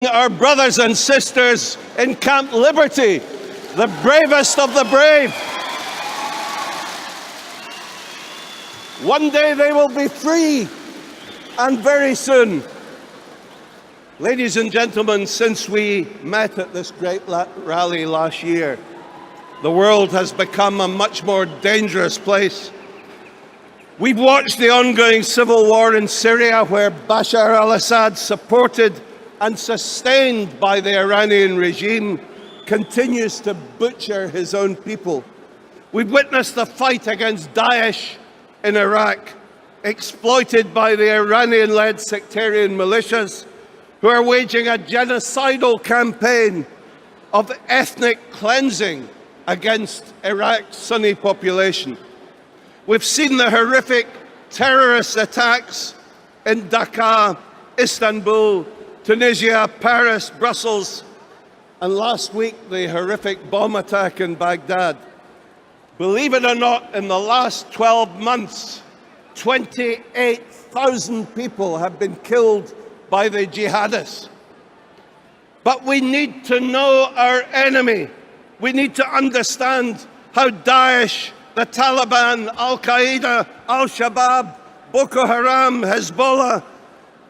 Our brothers and sisters in Camp Liberty, the bravest of the brave. One day they will be free, and very soon. Ladies and gentlemen, since we met at this great rally last year, the world has become a much more dangerous place. We've watched the ongoing civil war in Syria, where Bashar al-Assad, supported and sustained by the Iranian regime, continues to butcher his own people. We've witnessed the fight against Daesh in Iraq, exploited by the Iranian-led sectarian militias, who are waging a genocidal campaign of ethnic cleansing against Iraq's Sunni population. We've seen the horrific terrorist attacks in Dhaka, Istanbul, Tunisia, Paris, Brussels, and last week the horrific bomb attack in Baghdad. Believe it or not, in the last 12 months, 28,000 people have been killed by the jihadists. But we need to know our enemy. We need to understand how Daesh, the Taliban, Al-Qaeda, Al-Shabaab, Boko Haram, Hezbollah,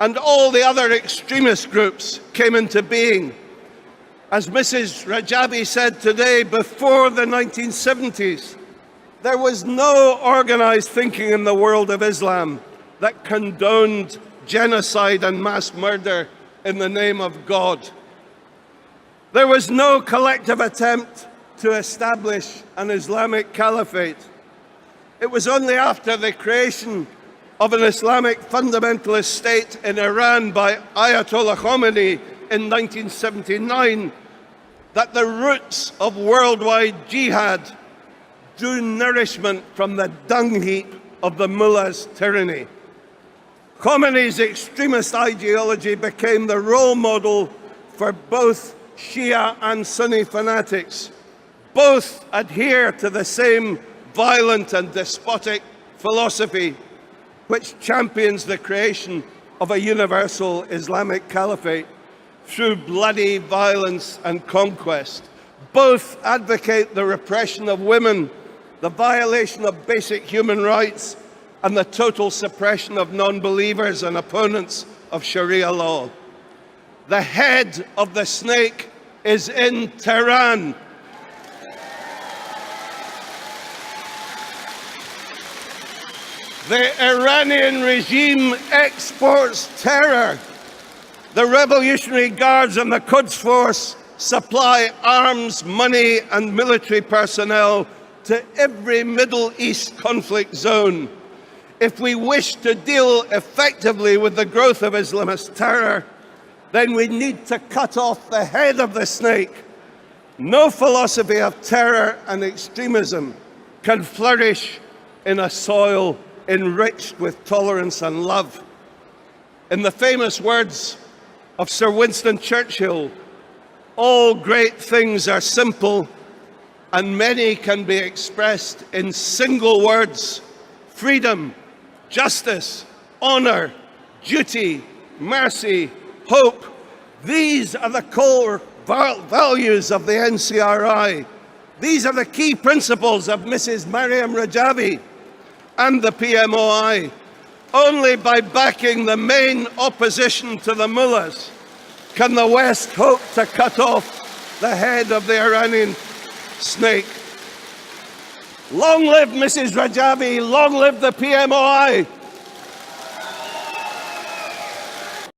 and all the other extremist groups came into being. As Mrs. Rajabi said today, before the 1970s, there was no organized thinking in the world of Islam that condoned genocide and mass murder in the name of God. There was no collective attempt to establish an Islamic caliphate. It was only after the creation of an Islamic fundamentalist state in Iran by Ayatollah Khomeini in 1979 that the roots of worldwide jihad drew nourishment from the dung heap of the mullah's tyranny. Khomeini's extremist ideology became the role model for both Shia and Sunni fanatics. Both adhere to the same violent and despotic philosophy which champions the creation of a universal Islamic caliphate through bloody violence and conquest. Both advocate the repression of women, the violation of basic human rights, and the total suppression of non-believers and opponents of Sharia law. The head of the snake is in Tehran. The Iranian regime exports terror. The Revolutionary Guards and the Quds Force supply arms, money, and military personnel to every Middle East conflict zone. If we wish to deal effectively with the growth of Islamist terror, then we need to cut off the head of the snake. No philosophy of terror and extremism can flourish in a soil enriched with tolerance and love. In the famous words of Sir Winston Churchill, all great things are simple, and many can be expressed in single words: freedom, justice, honor, duty, mercy, hope. These are the core values of the NCRI. These are the key principles of Mrs. Maryam Rajavi and the PMOI. Only by backing the main opposition to the mullahs can the West hope to cut off the head of the Iranian snake. Long live Mrs. Rajavi, long live the PMOI.